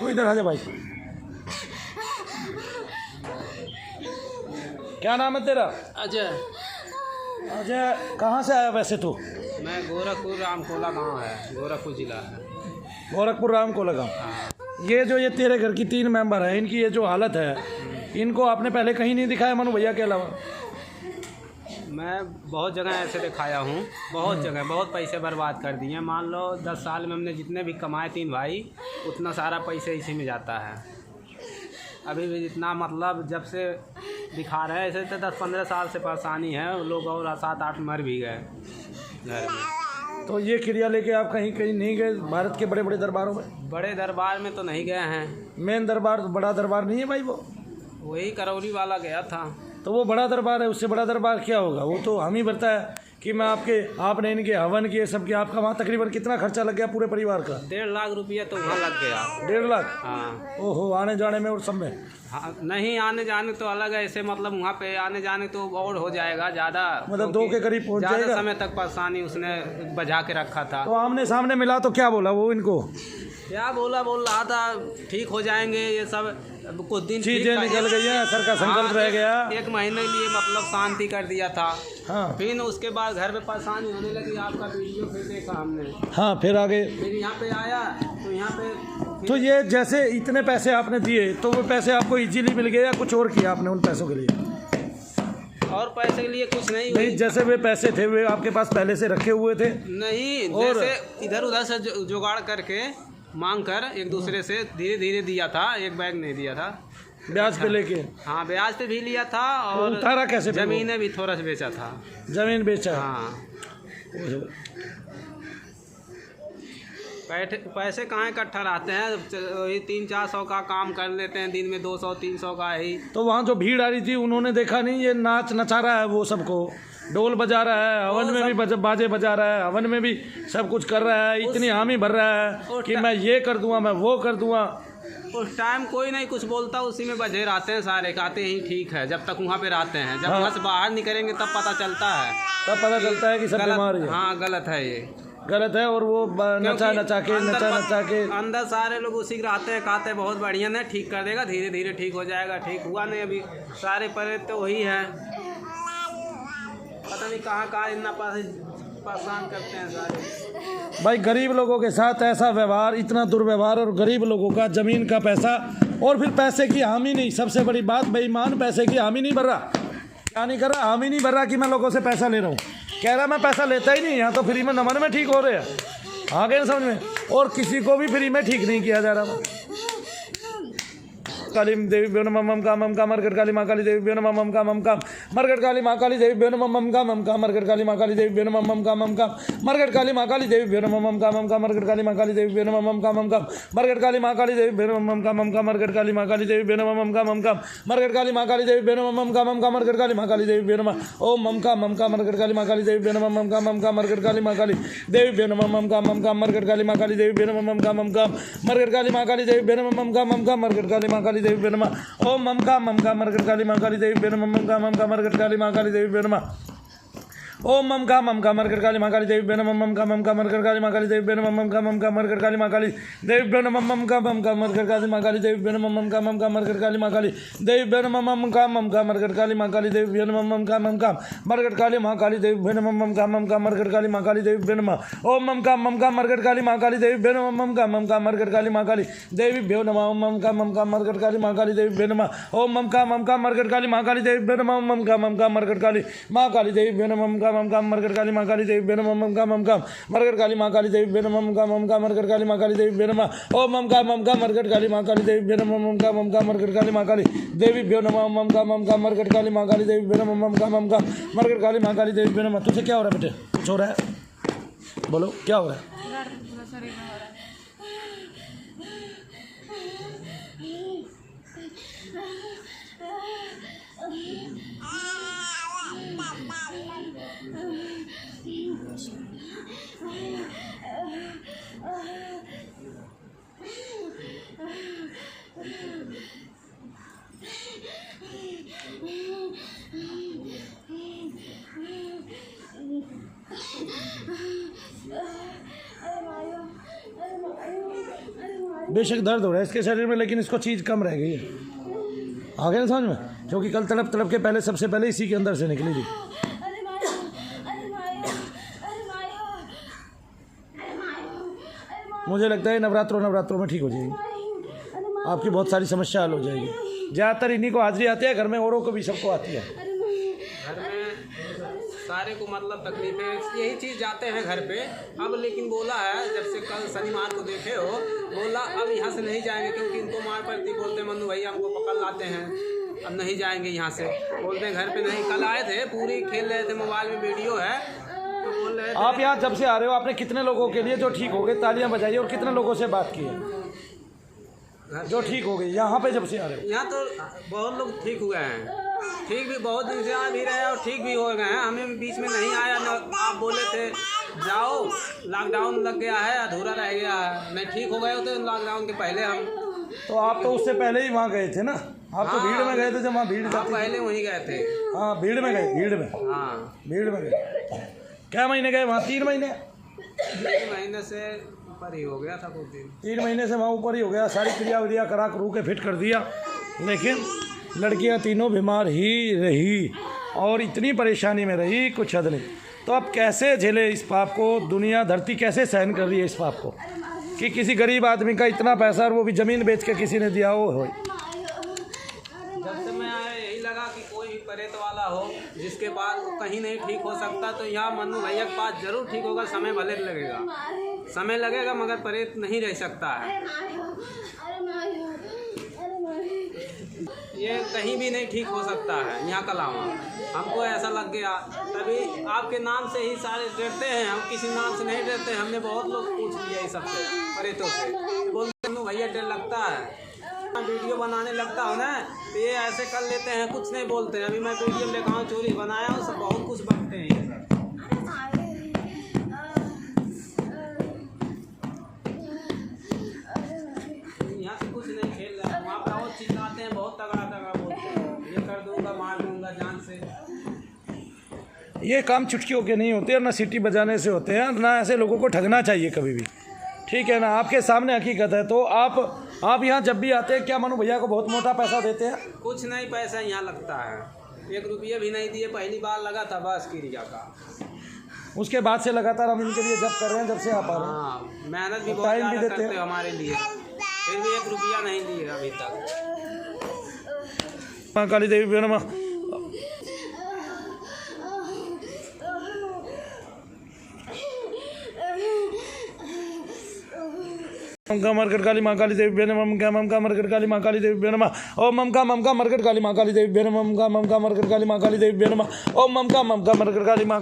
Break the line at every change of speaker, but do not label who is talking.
तू इधर आ जा भाई। क्या नाम है तेरा?
अजय।
अजय, कहाँ से आया वैसे तू?
मैं गोरखपुर रामकोला गांव है, गोरखपुर जिला है।
गोरखपुर रामकोला गाँव।
हाँ।
ये तेरे घर की 3 मेंबर हैं, इनकी ये जो हालत है, इनको आपने पहले कहीं नहीं दिखाया मनु भैया के अलावा?
मैं बहुत जगह ऐसे दिखाया हूँ, बहुत जगह, बहुत पैसे बर्बाद कर दिए। मान लो 10 साल में हमने जितने भी कमाए 3 भाई, उतना सारा पैसे इसी में जाता है। अभी भी जितना मतलब जब से दिखा रहे हैं ऐसे तो 10-15 साल से परेशानी है। लोग और 7-8 मर भी गए घर में।
तो ये क्रिया लेके आप कहीं कहीं नहीं गए भारत के बड़े बड़े दरबारों में?
बड़े दरबार में तो नहीं गए हैं।
मेन दरबार, बड़ा दरबार नहीं है भाई वो?
वही करौली वाला गया था।
तो वो बड़ा दरबार है, उससे बड़ा दरबार क्या होगा? वो तो हम ही बताया कि मैं आपने इनके हवन किए सब किया। आपका वहाँ तकरीबन कितना खर्चा लग गया पूरे परिवार का?
1.5 लाख रुपया तो वहाँ लग गया।
1.5 लाख?
हाँ।
ओहो, आने जाने में और सब में?
हाँ, नहीं आने जाने तो अलग है, ऐसे मतलब वहाँ पे आने जाने तो और हो जाएगा ज़्यादा,
मतलब 2 के करीब पहुँच जाएगा।
समय तक परेशानी उसने बजा के रखा था।
तो आमने सामने मिला तो क्या बोला वो इनको?
क्या बोल रहा था ठीक हो जाएंगे ये सब। कुछ दिन
चीजें निकल गई हैं, सर का संकल्प रह गया।
1 महीने के लिए मतलब शांति कर दिया था।
हाँ।
फिर उसके बाद घर में परेशानी होने लगी। आपका वीडियो फिर देखा हमने।
हाँ, फिर आगे
फिर यहाँ पे आया तो यहाँ पे
तो ये जैसे इतने पैसे आपने दिए तो वो पैसे आपको इजीली मिल गए या कुछ और किया आपने उन पैसों के लिए?
और पैसे के लिए कुछ
नहीं, जैसे वे पैसे थे वे आपके पास पहले से रखे हुए थे?
नहीं, जैसे इधर उधर से जुगाड़ करके मांग कर एक दूसरे से धीरे धीरे दिया था। एक बैग नहीं दिया था,
ब्याज पे लेके।
हाँ, ब्याज पे भी लिया था और
उतारा कैसे?
जमीनें भी थोड़ा सा बेचा था।
जमीन बेचा?
हाँ। पैसे कहाँ इकट्ठा रहते हैं? वही 300-400 का काम कर लेते हैं दिन में, 200-300 का ही।
तो वहाँ जो भीड़ आ रही थी उन्होंने देखा नहीं ये नाच नचा रहा है, वो सबको ढोल बजा रहा है, हवन में भी बाजे बजा रहा है, हवन में भी सब कुछ कर रहा है, इतनी हामी भर रहा है कि मैं ये कर दूंगा, मैं वो कर दूंगा।
उस टाइम कोई नहीं कुछ बोलता, उसी में बजे रहते हैं सारे, कहते ही ठीक है जब तक वहाँ पे रहते हैं। जब वहाँ से बाहर निकलेंगे तब पता चलता है।
तब पता चलता है कि सब बीमार है।
हाँ, गलत है, ये गलत
है। और वो नचा नचा के
अंदर सारे लोग उसी के रहते हैं, कहते हैं बहुत बढ़िया ने ठीक कर देगा, धीरे धीरे ठीक हो जाएगा। ठीक हुआ नहीं, अभी सारे परे तो वही है, पता नहीं कहाँ इतना परेशान करते हैं सारे।
भाई गरीब लोगों के साथ ऐसा व्यवहार, इतना दुर्व्यवहार, और गरीब लोगों का जमीन का पैसा और फिर पैसे की हामी नहीं। सबसे बड़ी बात, बेईमान पैसे की हामी नहीं भर रहा। क्या नहीं कर रहा? हामी नहीं भर रहा कि मैं लोगों से पैसा ले रहा हूँ। कह रहा मैं पैसा लेता ही नहीं, यहाँ तो फ्री में नमन में ठीक हो रहे हैं। आ गए समझ में? और किसी को भी फ्री में ठीक नहीं किया जा रहा। काली देवी ब्यो नमः मम का मम का मरगट काली माँ काली देवी ब्यो नमः मम का मम का मरगट काली माँ काली देवी ब्यो नमः मम का मम का मरगट काली माँ काली देवी ब्यो नमः मम का मम का मरगट काली माँ काली देवी ब्यो नमः मम का मम का मरगट काली माँ काली देवी ब्यो नमः मम का मम का मरगट काली माँ काली देवी ब्यो नमः मम का मम का मरगट काली माँ काली देवी ब्यो नमः मम का मम का मरगट काली माँ काली देवी ब्यो नमः मम का मम का मरगट काली माँ काली देवी ब्यो नमः ओम मम का मरगट काली माँ काली देवी ब्यो नमः मम का मरगट काली माँ काली देवी ब्यो नमः मम का मरगट काली माँ काली देवी ब्यो नमः मम का मरगट काली माँ काली देवी ब्यो नमः मम का मरगट काली माँ काली देवी ब्यो नमः ओम मम का मरगट काली माँ काली देवी ब्यो नमः मम का मरगट काली माँ काली देवी ब्यो नमः ओम मम का मरगट काली माँ काली देवी ब्यो नमः मम का मरगट काली माँ काली देवी ब्यो नमः मम का मरगट काली माँ काली देवी ब्यो नमः मम का मरगट काली माँ काली देवी ब्यो नमः मम का मरगट काली माँ काली देवी ब्यो नमः मम का मरगट काली माँ काली देवी ब्यो नमः मम का मरगट काली माँ काली देवी ब्यो नमः मम का मरगट काली माँ काली देवी ब्यो नमः ओम मम का मरगट काली माँ काली देवी ब्यो नमः मम का मरगट काली माँ काली देवी ब्यो नमः मम का मरगट काली माँ काली देवी ब्यो नमः ओम मम का मरगट काली माँ काली देवी ब्यो नमः मम का मरगट काली माँ काली देवी ब्यो नमः मम का मरगट काली माँ काली देवी ब्यो नमः मम का मरगट काली माँ काली देवी ब्यो नमः मम का मरगट काली माँ काली देवी ब्यो नमः ओम मम का मरगट काली माँ काली देवी ब्यो नमः मम का मरगट काली माँ काली देवी ब्यो नमः मम का मरगट काली माँ काली देवी ब्यो नमः मम का मरगट काली माँ काली देवी ब्यो नमः। तुझे क्या हो रहा है बेटे? कुछ हो रहा है? बोलो क्या हो रहा है? बेशक दर्द हो रहा है इसके शरीर में, लेकिन इसको चीज़ कम रह गई है। आ गया ना समझ में? क्योंकि कल तड़प तड़प के पहले सबसे पहले इसी के अंदर से निकली थी। मुझे लगता है नवरात्रों में ठीक हो जाएगी, आपकी बहुत सारी समस्या हल हो जाएगी। ज़्यादातर इन्हीं को हाजिरी आती है, घर में औरों को भी सबको आती है।
घर में सारे को मतलब तकलीफें यही चीज़ जाते हैं घर पे। अब लेकिन बोला है जब से कल शनिवार को देखे हो, बोला अब यहाँ से नहीं जाएंगे क्योंकि इनको मार पड़ती। बोलते मनु भैया हमको पकड़ लाते हैं, अब नहीं जाएंगे यहाँ से। बोलते हैं घर पे नहीं। कल आए थे, पूरी खेल रहे थे, मोबाइल में वीडियो है तो बोल रहे थे।
आप यहाँ जब से आ रहे हो आपने कितने लोगों के लिए जो ठीक हो गए तालियां बजाई और कितने लोगों से बात की है जो ठीक हो गई यहाँ पे जब से आ रहे हो?
यहाँ तो बहुत लोग ठीक हुए हैं, ठीक भी बहुत दिन से आ भी रहे हैं और ठीक भी हो गए हैं। हमें भी बीच में नहीं आया न, आप बोले थे जाओ लॉकडाउन लग गया है, अधूरा रह गया है। नहीं ठीक हो गए होते लॉकडाउन के पहले हम।
तो आप तो उससे पहले ही वहाँ गए थे ना? आप तो भीड़ में गए थे जब वहाँ भीड़
हाँ, पहले वहीं गए थे।
हाँ भीड़ में गए, भीड़ में।
हाँ
भीड़ में गए। क्या महीने गए वहाँ? 3 महीने?
3 महीने से ऊपर ही हो गया था कुछ दिन।
3 महीने से वहाँ ऊपर ही हो गया। सारी क्रिया विरिया करा करू के फिट कर दिया, लेकिन लड़कियाँ तीनों बीमार ही रही और इतनी परेशानी में रही कुछ हद नहीं। तो अब कैसे झेले इस पाप को? दुनिया धरती कैसे सहन कर रही है इस पाप को कि किसी गरीब आदमी का इतना पैसा और वो भी ज़मीन बेच के किसी ने दिया हो।
जब से मैं आया यही लगा कि कोई भी प्रेत वाला हो जिसके पास कहीं नहीं ठीक हो सकता तो यहाँ मनु भैया के पास जरूर ठीक होगा। समय भले लगेगा, समय लगेगा, मगर प्रेत नहीं रह सकता है। ये कहीं भी नहीं ठीक हो सकता है यहाँ का लावा। हमको ऐसा लग गया, तभी आपके नाम से ही सारे डरते हैं। हम किसी नाम से नहीं डरते। हमने बहुत लोग पूछ लिया इस सबसे, प्रेतों से। बोलते मनु भैया डर लगता है। वीडियो बनाने लगता हूँ ना तो ये ऐसे कर लेते हैं, कुछ नहीं बोलते हैं। अभी मैं वीडियो लेकर आऊँ, चोरी बनाया हूँ, सब बहुत कुछ बनते हैं ये सब। यहाँ से कुछ नहीं खेल रहा है, वहाँ पे और चिल्लाते हैं, बहुत तगड़ा तगड़ा बोलते हैं, ये कर दूंगा, मार दूंगा जान से।
ये काम चुटकियों के नहीं होते और ना सीटी बजाने से होते हैं, ना ऐसे लोगों को ठगना चाहिए कभी भी। ठीक है ना? आपके सामने हकीकत है। तो आप यहाँ जब भी आते हैं क्या मनु भैया को बहुत मोटा पैसा देते हैं?
कुछ नहीं, पैसा यहाँ लगता है। 1 रुपया भी नहीं दिए। पहली बार लगा था बस क्रिया का,
उसके बाद से लगातार हम इनके लिए जब कर रहे हैं, जब से आप आ रहे हैं।
हाँ, मेहनत भी बहुत
टाइम भी
ज़्यादा
देते
करते
हैं
हो हमारे लिए, फिर भी 1 रुपया नहीं दिए अभी तक।
माँ काली देवी नमः। मम मरकट काली माँ काली देवी नमः। मम मरकट काली माँ काली देवी नमः। ओम मम मरकट काली माँ काली देवी नमः। मम मरकट काली माँ काली देवी नमः। ओम मम मरकट काली माँ